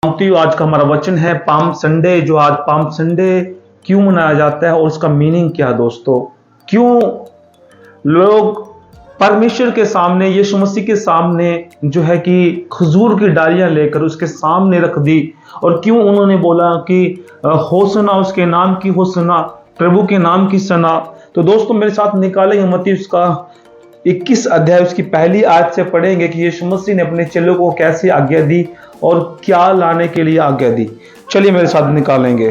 आज का हमारा वचन है पाम संडे। जो आज पाम संडे क्यों मनाया जाता है और उसका मीनिंग क्या है दोस्तों? क्यों लोग परमेश्वर के सामने, यीशु मसीह के सामने जो है कि खजूर की डालियां लेकर उसके सामने रख दी, और क्यों उन्होंने बोला कि होसना उसके नाम की, होसना प्रभु के नाम की सना। तो दोस्तों मेरे साथ निकालेंगे मत्ती उसका 21 अध्याय, उसकी पहली आयत से पढ़ेंगे कि यीशु मसीह ने अपने चेलों को कैसे आज्ञा दी और क्या लाने के लिए आज्ञा दी। चलिए मेरे साथ निकालेंगे।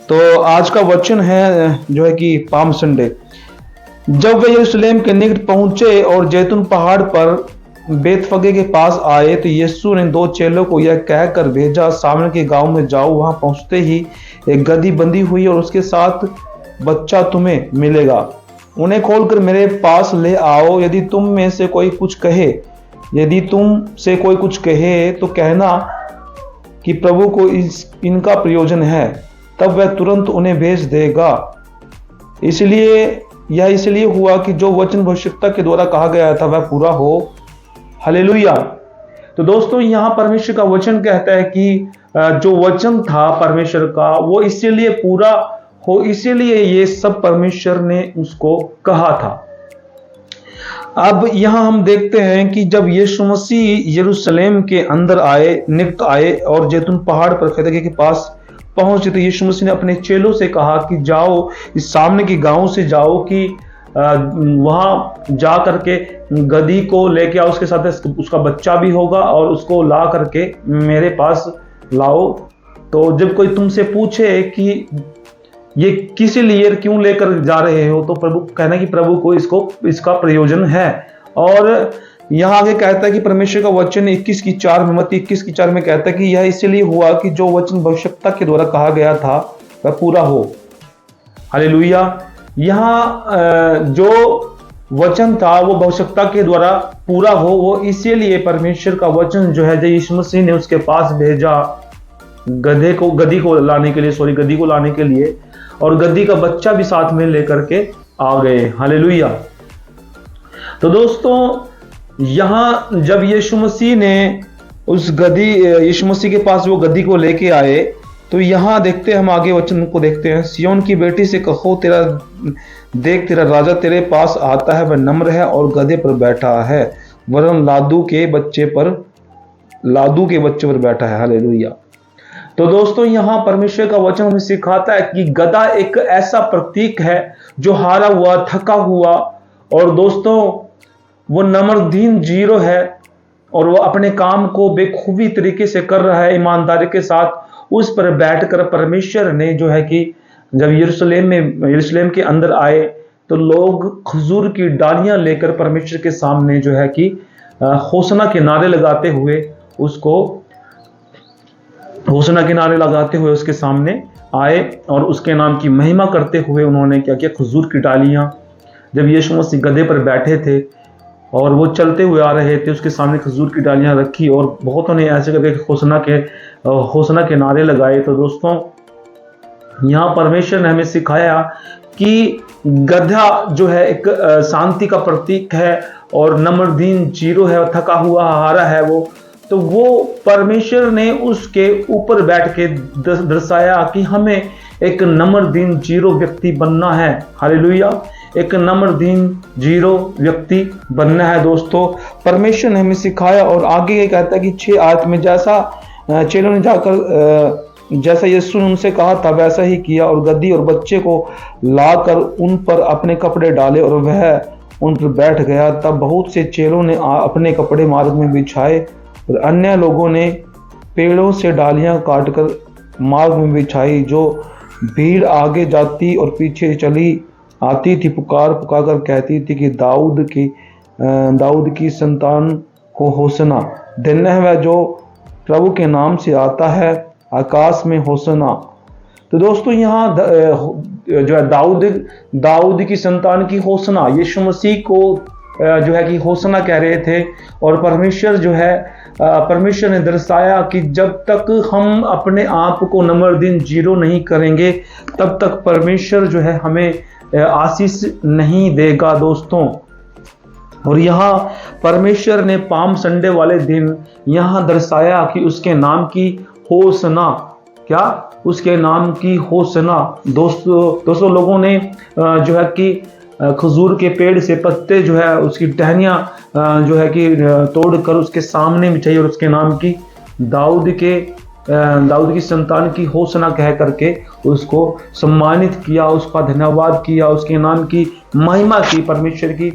तो आज का वचन है जो है कि पाम संडे। जब वे यरूशलेम के निकट पहुंचे और जैतून पहाड़ पर बेतफगे के पास आए, तो यीशु ने 2 चेलों को यह कहकर भेजा, सामने के गांव में जाओ। वहां पहुंचते ही एक गदही बंधी हुई और उसके साथ बच्चा तुम्हें मिलेगा। उन्हें खोलकर मेरे पास ले आओ। यदि तुम में से कोई कुछ कहे तो कहना कि प्रभु को इनका प्रयोजन है, तब वह तुरंत उन्हें भेज देगा। इसलिए हुआ कि जो वचन भविष्यवक्ता के द्वारा कहा गया था वह पूरा हो। हालेलुया। तो दोस्तों यहाँ परमेश्वर का वचन कहता है कि जो वचन था परमेश्वर का वो इसीलिए पूरा हो, इसीलिए ये सब परमेश्वर ने उसको कहा था। अब यहां हम देखते हैं कि जब यीशु मसीह यरूशलेम के अंदर निकट आए और जैतून पहाड़ पर बेतफगे के पास पहुंचे, तो यीशु मसीह ने अपने चेलों से कहा कि जाओ, इस सामने के गांव से जाओ कि वहां जा करके गदही को लेके आओ, उसके साथ उसका बच्चा भी होगा और उसको ला करके मेरे पास लाओ। तो जब कोई तुमसे पूछे कि ये किस लिए क्यों लेकर जा रहे हो, तो प्रभु कहना कि प्रभु को इसका प्रयोजन है। और यहां आगे कहता है कि परमेश्वर का वचन 21:4 में, मत्ती 21:4 में कहता है कि यह इसलिए हुआ कि जो वचन भविष्यवक्ता के द्वारा कहा गया था वह पूरा हो। हालेलुया। यहां जो वचन था वो भविष्यवक्ता के द्वारा पूरा हो, वो इसीलिए परमेश्वर का वचन जो है, जो यीशु मसीह ने उसके पास भेजा गधी को लाने के लिए, और गदही का बच्चा भी साथ में लेकर के आ गए। हालेलुया। तो दोस्तों यहां जब यीशु मसीह के पास वो गदही को लेके आए, तो यहां देखते हैं, हम आगे वचन को देखते हैं। सिय्योन की बेटी से कहो, देख तेरा राजा तेरे पास आता है, वह नम्र है और गधे पर बैठा है, वरन लादू के बच्चे पर बैठा है। हालेलुया। तो दोस्तों यहां परमेश्वर का वचन हमें सिखाता है कि गधा एक ऐसा प्रतीक है जो हारा हुआ, थका हुआ, और दोस्तों वो नम्रदीन जीरो है, और वो अपने काम को बेखूबी तरीके से कर रहा है, ईमानदारी के साथ। उस पर बैठकर परमेश्वर ने जो है कि जब यरूशलेम के अंदर आए, तो लोग खजूर की डालियां लेकर परमेश्वर के सामने जो है कि होसना के नारे लगाते हुए उसके सामने आए, और उसके नाम की महिमा करते हुए उन्होंने क्या किया, खजूर की डालियां। जब यीशु मसीह गधे पर बैठे थे और वो चलते हुए आ रहे थे, उसके सामने खजूर की डालियां रखी और बहुतों ने ऐसे करके होसना के नारे लगाए। तो दोस्तों यहाँ परमेश्वर ने हमें सिखाया कि गधा जो है एक शांति का प्रतीक है, और नम्रदीन जीरो है, थका हुआ हारा है तो वो परमेश्वर ने उसके ऊपर बैठ के दर्शाया कि हमें एक नम्रदीन जीरो व्यक्ति बनना है। हालेलुया। एक नम्रदीन जीरो व्यक्ति बनना है दोस्तों, परमेश्वर ने हमें सिखाया। और आगे ये कहता है कि 6 आयत में, जैसा चेलों ने जाकर जैसा यीशु ने उनसे कहा था वैसा ही किया, और गदही और बच्चे को लाकर उन पर अपने कपड़े डाले और वह उन पर बैठ गया। तब बहुत से चेलों ने अपने कपड़े मार्ग में बिछाए, और अन्य लोगों ने पेड़ों से डालियां काटकर मार्ग में बिछाई। जो भीड़ आगे जाती और पीछे चली आती थी, पुकार कर कहती थी कि दाऊद की संतान को होसना, धन्य है वह जो प्रभु के नाम से आता है, आकाश में होसना। तो दोस्तों यहाँ जो है दाऊद की संतान की होसना, यीशु मसीह को जो है कि होसना कह रहे थे। और परमेश्वर ने दर्शाया कि जब तक हम अपने आप को नम्रदीन जीरो नहीं करेंगे, तब तक परमेश्वर जो है हमें आशीष नहीं देगा दोस्तों। और यहाँ परमेश्वर ने पाम संडे वाले दिन यहाँ दर्शाया कि उसके नाम की होसना, क्या उसके नाम की होसना। दोस्तों लोगों ने जो है कि खजूर के पेड़ से पत्ते जो है उसकी टहनियाँ जो है कि तोड़कर उसके सामने बिछाई और उसके नाम की दाऊद की संतान की होसना कह करके उसको सम्मानित किया, उसका धन्यवाद किया, उसके नाम की महिमा की परमेश्वर की।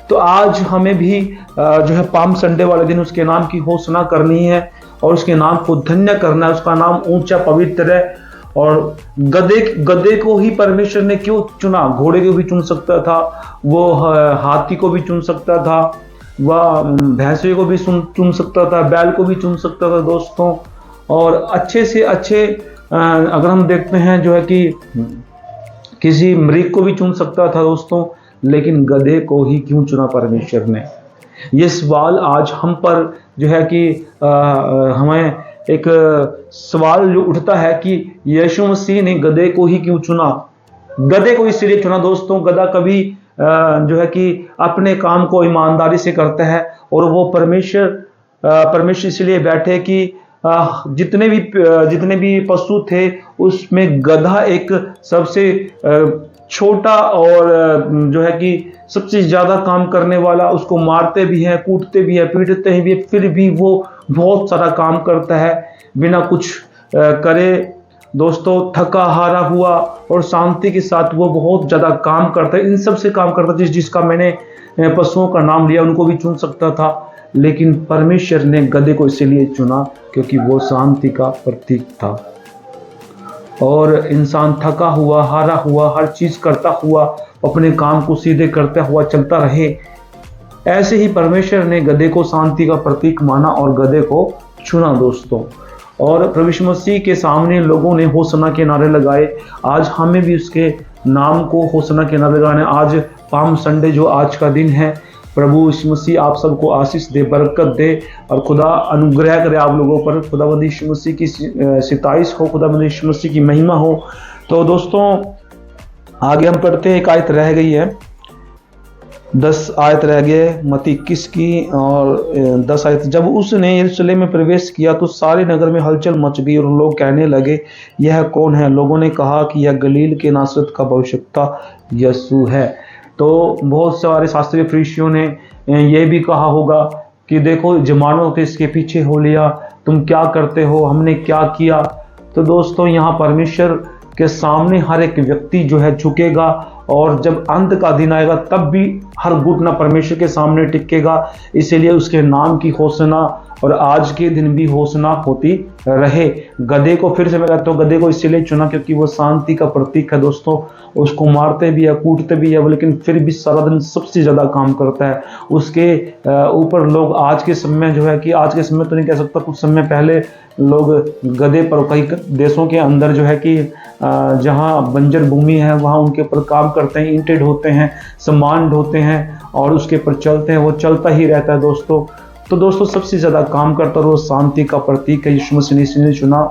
तो आज हमें भी जो है पाम संडे वाले दिन उसके नाम की होसना करनी है और उसके नाम को धन्य करना है। उसका नाम ऊंचा पवित्र है। और गधे को ही परमेश्वर ने क्यों चुना? घोड़े को भी चुन सकता था, वो हाथी को भी चुन सकता था, वह भैंसे को भी चुन सकता था, बैल को भी चुन सकता था दोस्तों। और अच्छे से अच्छे अगर हम देखते हैं जो है कि किसी मृग को भी चुन सकता था दोस्तों, लेकिन गधे को ही क्यों चुना परमेश्वर ने? ये सवाल आज हम पर जो है कि हमें एक सवाल जो उठता है कि यीशु मसीह ने गधे को ही क्यों चुना? गधे को इसलिए चुना दोस्तों, गधा कभी जो है कि अपने काम को ईमानदारी से करता है और वो परमेश्वर इसलिए बैठे कि जितने भी पशु थे उसमें गधा एक सबसे छोटा और जो है कि सबसे ज्यादा काम करने वाला। उसको मारते भी हैं, कूटते भी हैं, पीटते भी हैं, फिर भी वो बहुत सारा काम करता है बिना कुछ करे दोस्तों, थका हारा हुआ और शांति के साथ वो बहुत ज्यादा काम करता है। इन सब से काम करता है। जिसका मैंने पशुओं का नाम लिया उनको भी चुन सकता था, लेकिन परमेश्वर ने गधे को इसीलिए चुना क्योंकि वो शांति का प्रतीक था। और इंसान थका हुआ, हारा हुआ, हर चीज करता हुआ, अपने काम को सीधे करता हुआ चलता रहे। ऐसे ही परमेश्वर ने गधे को शांति का प्रतीक माना और गधे को चुना दोस्तों। और प्रभु यीशु मसीह के सामने लोगों ने होसना के नारे लगाए। आज हमें भी उसके नाम को होसना के नारे लगाने। आज पाम संडे जो आज का दिन है, प्रभु यीशु मसीह आप सबको आशीष दे, बरकत दे और खुदा अनुग्रह करे आप लोगों पर। खुदावंद यीशु मसीह की सिताइश हो, खुदावंद यीशु मसीह की महिमा हो। तो दोस्तों आगे हम पढ़ते हैं, एक आयत रह गई है, 10 आयत रह गए मत्ती 21 की और 10 आयत। जब उसने यरूशलेम में प्रवेश किया तो सारे नगर में हलचल मच गई और लोग कहने लगे, यह कौन है? लोगों ने कहा कि यह गलील के नासरत का भविष्यवक्ता यीशु है। तो बहुत सारे शास्त्रीय फरीसियों ने ये भी कहा होगा कि देखो जमानों के इसके पीछे हो लिया, तुम क्या करते हो, हमने क्या किया? तो दोस्तों यहाँ परमेश्वर के सामने हर एक व्यक्ति जो है झुकेगा और जब अंत का दिन आएगा तब भी हर घुटना परमेश्वर के सामने टिकेगा। इसीलिए उसके नाम की होसना और आज के दिन भी होसना होती रहे। गधे को फिर से मैं कहता हूँ, गधे को इसलिए चुना क्योंकि वो शांति का प्रतीक है दोस्तों। उसको मारते भी है, कूटते भी है, लेकिन फिर भी सारा दिन सबसे ज्यादा काम करता है। उसके ऊपर लोग आज के समय जो है कि आज के समय तो नहीं कह सकता, कुछ समय पहले लोग गधे पर कई देशों के अंदर जो है कि जहाँ बंजर भूमि है वहाँ उनके ऊपर काम करते हैं, ईंटें ढोते हैं, सामान ढोते हैं और उसके ऊपर चलते हैं। वो चलता ही रहता है दोस्तों। तो दोस्तों सबसे ज़्यादा काम करता और वो शांति का प्रतीक है। यीशु मसीह ने इसलिए चुना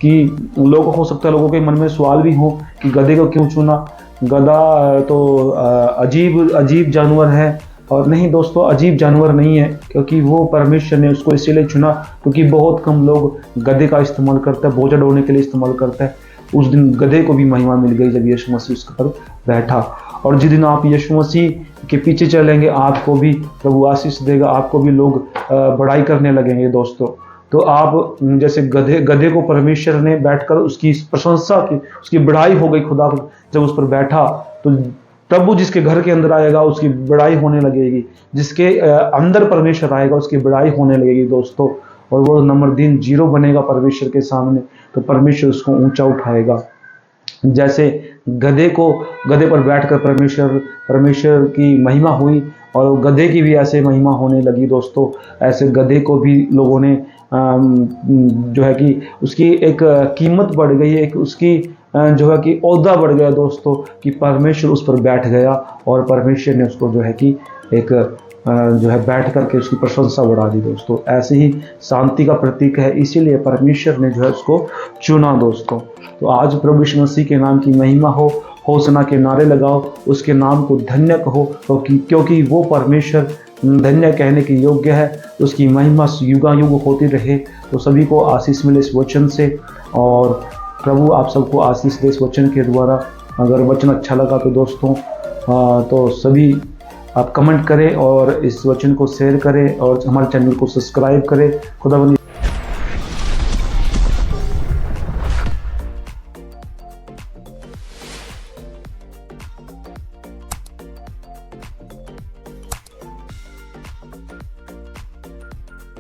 कि लोगों हो सकता है लोगों के मन में सवाल भी हो कि गधे को क्यों चुना? गधा तो अजीब जानवर है। और नहीं दोस्तों, अजीब जानवर नहीं है, क्योंकि वो परमेश्वर ने उसको इसीलिए चुना क्योंकि बहुत कम लोग गधे का इस्तेमाल करते हैं, बोझा ढोने के लिए इस्तेमाल करते हैं। उस दिन गधे को भी महिमा मिल गई जब यीशु मसीह उस पर बैठा। और जिस दिन आप यीशु मसीह के पीछे चलेंगे आपको भी प्रभु आशीष देगा, आपको भी लोग बड़ाई करने लगेंगे दोस्तों। तो आप जैसे गधे को परमेश्वर ने बैठकर उसकी प्रशंसा की, उसकी बड़ाई हो गई। खुदा जब उस पर बैठा तो प्रभु जिसके घर के अंदर आएगा उसकी बड़ाई होने लगेगी, जिसके अंदर परमेश्वर आएगा उसकी बड़ाई होने लगेगी दोस्तों। और वो नंबर दिन 0 बनेगा परमेश्वर के सामने, तो परमेश्वर उसको ऊंचा उठाएगा। जैसे गधे पर बैठकर परमेश्वर की महिमा हुई और गधे की भी ऐसे महिमा होने लगी दोस्तों। ऐसे गधे को भी लोगों ने जो है कि उसकी एक कीमत बढ़ गई, एक उसकी जो है कि ओहदा बढ़ गया दोस्तों, कि परमेश्वर उस पर बैठ गया और परमेश्वर ने उसको जो है कि एक जो है बैठ करके उसकी प्रशंसा बढ़ा दी दोस्तों। ऐसे ही शांति का प्रतीक है, इसीलिए परमेश्वर ने जो है उसको चुना दोस्तों। तो आज प्रभु यीशु मसीह के नाम की महिमा हो, होसना के नारे लगाओ, उसके नाम को धन्य कहो, क्योंकि वो परमेश्वर धन्य कहने के योग्य है। उसकी महिमा युगानुग होती रहे। तो सभी को आशीष मिले इस वचन से, और प्रभु आप सबको आशीष दे इस वचन के द्वारा। अगर वचन अच्छा लगा तो दोस्तों तो सभी आप कमेंट करें और इस वचन को शेयर करें और हमारे चैनल को सब्सक्राइब करें। खुदा